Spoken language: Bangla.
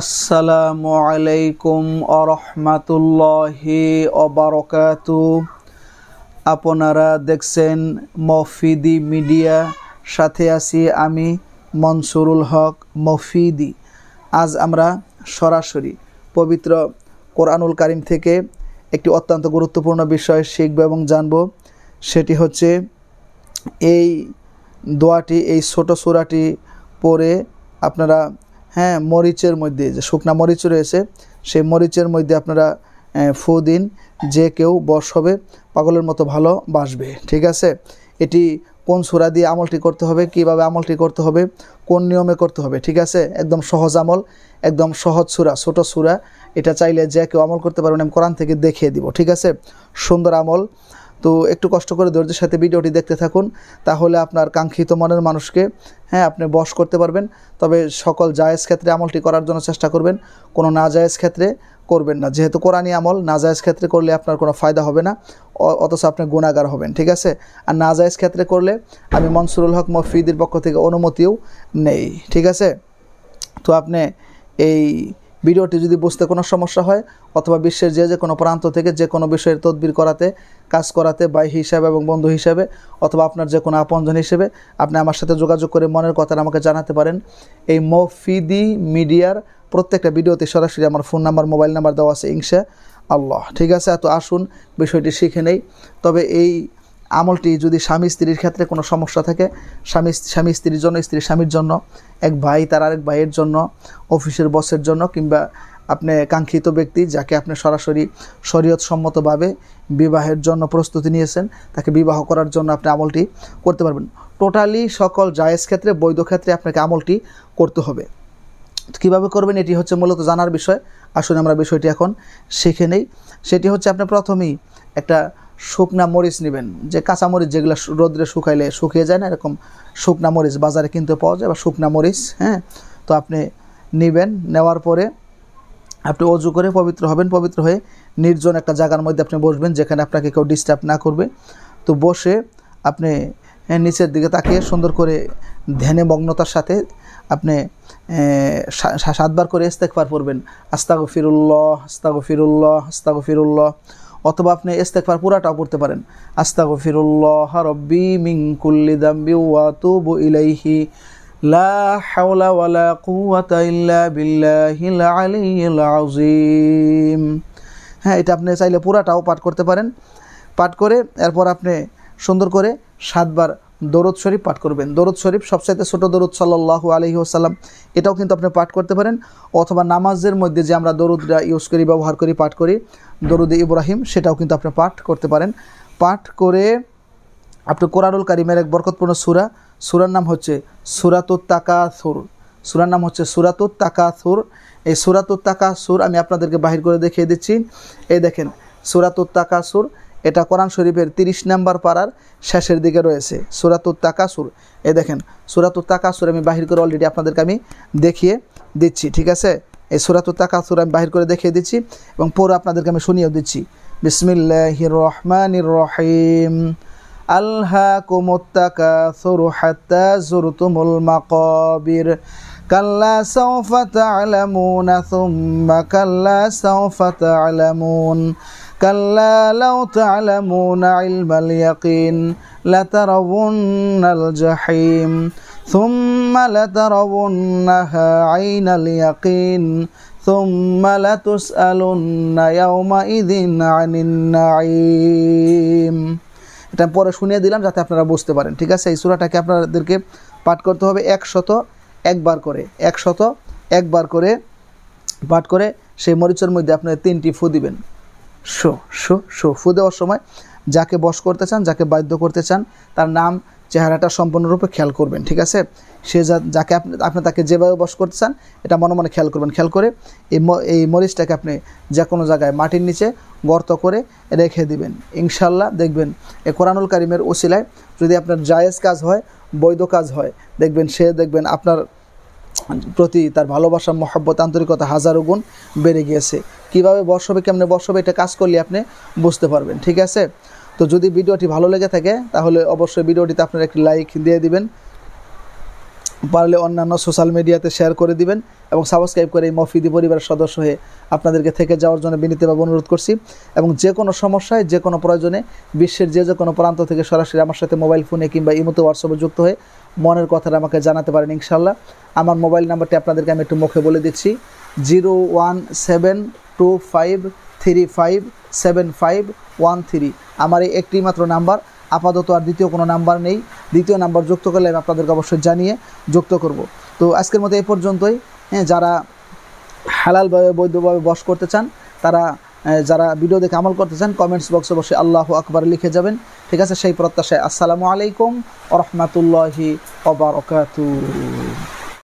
আসসালামু আলাইকুম আরহামাতুল্লাহি ওবারাকাতু। আপনারা দেখছেন মফিদি মিডিয়া, সাথে আছি আমি মনসুরুল হক মফিদি। আজ আমরা সরাসরি পবিত্র কোরআনুল কারীম থেকে একটি অত্যন্ত গুরুত্বপূর্ণ বিষয় শিখব এবং জানব। সেটি হচ্ছে এই দোয়াটি, এই ছোট সূরাটি পড়ে আপনারা মরিচের মধ্যে যে শুকনা মরিচ রয়েছে সেই মরিচের মধ্যে আপনারা ফু দিন, যে কেউ বশ হবে, পাগলের মতো ভালো বাসবে। ঠিক আছে, এটি কোন সূরা দিয়ে আমলটি করতে হবে, কিভাবে আমলটি করতে হবে, কোন নিয়মে করতে হবে, ঠিক আছে, একদম সহজ আমল, একদম সহজ সূরা, ছোট সূরা। এটা চাইলে যে কেউ আমল করতে পারবেন, আমি কোরআন থেকে দেখিয়ে দিব। ঠিক আছে, সুন্দর আমল। তো একটু কষ্ট করে ধৈর্যের সাথে ভিডিওটি দেখতে থাকুন, তাহলে আপনার কাঙ্ক্ষিত মনের মানুষকে আপনি বশ করতে পারবেন। তবে সকল জায়েজ ক্ষেত্রে আমলটি করার জন্য চেষ্টা করবেন, কোনো নাজায়েজ ক্ষেত্রে করবেন না। যেহেতু কোরআনী আমল, নাজায়েজ ক্ষেত্রে করলে আপনার কোনো ফায়দা হবে না, অথচ আপনি গুনাহগার হবেন। ঠিক আছে, আর নাজায়েজ ক্ষেত্রে করলে আমি মনসুরুল হক মফিদির পক্ষ থেকে অনুমতিও নেই। ঠিক আছে, তো আপনি এই ভিডিওটি যদি বুঝতে কোনো সমস্যা হয়, অথবা বিশ্বের যে কোনো প্রান্ত থেকে যে কোনো বিষয়ের তদবির করাতে, কাজ করাতে, ভাই হিসাবে এবং বন্ধু হিসাবে, অথবা আপনার যে কোনো আপনজন হিসেবে, আপনি আমার সাথে যোগাযোগ করে মনের কথা আমাকে জানাতে পারেন। এই মফিদি মিডিয়ার প্রত্যেকটা ভিডিওতে সরাসরি আমার ফোন নাম্বার, মোবাইল নাম্বার দেওয়া আছে ইনশাআল্লাহ। ঠিক আছে, তো আসুন বিষয়টি শিখে নেই। তবে এই আমলটি যদি স্বামী স্ত্রীর ক্ষেত্রে কোনো সমস্যা থাকে, স্বামী স্ত্রীর জন্য, স্ত্রী স্বামীর জন্য, এক ভাই তার আরেক ভাইয়ের জন্য, অফিসের বসের জন্য, কিংবা আপনি কাঙ্ক্ষিত ব্যক্তি যাকে আপনি সরাসরি শরীয়তসম্মতভাবে বিবাহের জন্য প্রস্তুতি নিয়েছেন, তাকে বিবাহ করার জন্য আপনি আমলটি করতে পারবেন। টোটালি সকল জায়েজ ক্ষেত্রে, বৈধ ক্ষেত্রে আপনাকে আমলটি করতে হবে। কীভাবে করবেন এটি হচ্ছে মূলত জানার বিষয়। আসুন আমরা বিষয়টি এখন শিখে নেই। সেটি হচ্ছে আপনি প্রথমেই একটা শুকনা মরিচ নেবেন, যে কাঁচা মরিচ যেগুলো রোদ্রে শুকাইলে শুকিয়ে যায় না, এরকম শুকনা মরিচ বাজারে কিনতে পাওয়া যায়, বা শুকনা মরিচ। তো আপনি নেবেন, নেওয়ার পরে আপনি অজু করে পবিত্র হবেন। পবিত্র হয়ে নির্জন একটা জায়গার মধ্যে আপনি বসবেন, যেখানে আপনাকে কেউ ডিস্টার্ব না করবে। তো বসে আপনি নিচের দিকে তাকিয়ে সুন্দর করে ধ্যানে মগ্নতার সাথে আপনি 7বার করে ইস্তেগফার পড়বেন। আস্তাগফিরুল্লাহ, আস্তাগফিরুল্লাহ, আস্তাগফিরুল্লাহ। অথবা আপনি ইস্তেগফার পুরাটাও পড়তে পারেন। আস্তাগফিরুল্লাহ রব্বি মিন কুল্লি যামবি ওয়া আতুবু ইলাইহি লা হাওলা ওয়ালা কুওয়াতা ইল্লা বিল্লাহিল আলিয়্যিল আযীম। এটা আপনি চাইলে পুরাটাও পাঠ করতে পারেন। পাঠ করে এরপর আপনি সুন্দর করে 7বার দরুদ শরীফ পাঠ করবেন। দরুদ শরীফ সবচাইতে ছোট দরুদ সাল্লাল্লাহু আলাইহি ওয়াসাল্লাম, এটাও কিন্তু আপনি পাঠ করতে পারেন। অথবা নামাজের মধ্যে যে আমরা দরুদটা ইউজ করি, ব্যবহার করি, পাঠ করি, দরুদে ইব্রাহিম, সেটাও কিন্তু আপনি পাঠ করতে পারেন। পাঠ করে আপনি কোরআনুল কারীমের এক বরকতপূর্ণ সূরা, সূরার নাম হচ্ছে সূরাতুত তাকাসুর। সূরার নাম হচ্ছে সূরাতুত তাকাসুর। এই সূরাতুত তাকাসুর আমি আপনাদেরকে বাহির করে দেখিয়ে দিচ্ছি। এই দেখেন সূরাতুত তাকাসুর, এটা কোরআন শরীফের 30 নম্বর পারার শেষের দিকে রয়েছে সূরাতুত তাকাসুর। এই দেখেন সূরাতুত তাকাসুর আমি বাহির করে অলরেডি আপনাদেরকে আমি দেখিয়ে দিচ্ছি। ঠিক আছে, এই সূরাতুত তাকাসুর আমি বাহির করে দেখিয়ে দিচ্ছি এবং পরে আপনাদেরকে আমি শুনিয়েও দিচ্ছি। বিসমিল্লাহির রহমানির রহিম। আলহাকুমুত তাকাসুরু হাত্তা যুরতুমুল মাকাবির কাল্লা সাওফা তা'লামুনা সুম্মা কাল্লা সাওফা তা'লামুন কাল্লা লাউ তা'লামুনা ইলমাল ইয়াকিন লাতারাউন্নাল জাহিম সুম্মা লাতারাউন্নাহা আইনাল ইয়াকিন সুম্মা লাতুসআলুন্না ইয়াওমাইযিন আনিন নাঈম। এটা পরে শুনিয়ে দিলাম যাতে আপনারা বুঝতে পারেন। ঠিক আছে, এই সূরাটাকে আপনাদেরকে পাঠ করতে হবে 101বার করে, 101বার করে পাঠ করে সেই মরিচের মধ্যে আপনারা 3টি ফু দিবেন। ফু দেওয়ার সময় যাকে বশ করতে চান, যাকে বাধ্য করতে চান, তার নাম, চেহারাটা সম্পূর্ণরূপে খেয়াল করবেন। ঠিক আছে, সে যাকে আপনি তাকে যেভাবে বশ করতে চান এটা মনে মনে খেয়াল করবেন। খেয়াল করে এই মরিচটাকে আপনি যে কোনো জায়গায় মাটির নিচে গর্ত করে রেখে দিবেন। ইনশাল্লাহ দেখবেন এই কোরআনুল কারীমের ওসিলায় যদি আপনার জায়েজ কাজ হয়, বৈধ কাজ হয়, দেখবেন আপনার প্রতি তার ভালোবাসা, মহব্বত, আন্তরিকতা হাজারো গুণ বেড়ে গিয়েছে। কীভাবে বশ হবে, কেমনে বশ হবে, এটা কাজ করলে আপনি বুঝতে পারবেন। ঠিক আছে, তো যদি ভিডিওটি ভালো লেগে থাকে তাহলে অবশ্যই ভিডিওটিতে আপনারা একটি লাইক দিয়ে দিবেন। পারলে অন্যান্য সোশ্যাল মিডিয়াতে শেয়ার করে দিবেন এবং সাবস্ক্রাইব করে এই মফিদি পরিবারের সদস্য হয়ে আপনাদেরকে থেকে যাওয়ার জন্য বিনীতভাবে অনুরোধ করছি। এবং যে কোনো সমস্যায় যে কোনো প্রয়োজনে বিশ্বের যে কোনো প্রান্ত থেকে সরাসরি আমার সাথে মোবাইল ফোনে কিংবা ইমোতে হোয়াটসঅ্যাপে যুক্ত হয়ে মনের কথাটা আমাকে জানাতে পারেন ইনশাল্লাহ। আমার মোবাইল নাম্বারটি আপনাদেরকে আমি একটু মুখে বলে দিচ্ছি, 01725357513। আমার এই একটি মাত্র নাম্বার, আপাতত আর দ্বিতীয় কোনো নাম্বার নেই। দ্বিতীয় নাম্বার যুক্ত করলে আমি আপনাদেরকে অবশ্যই জানিয়ে যুক্ত করব। তো আজকের মতো এই পর্যন্তই। যারা হালালভাবে বৈধভাবে বশ করতে চান, তারা যারা ভিডিও দেখে আমল করতে চান, কমেন্টস বক্সে অবশ্যই আল্লাহু আকবার লিখে যাবেন। ঠিক আছে, সেই প্রত্যাশায় আসসালামু আলাইকুম ওয়া রাহমাতুল্লাহি ওয়া বারাকাতুহু।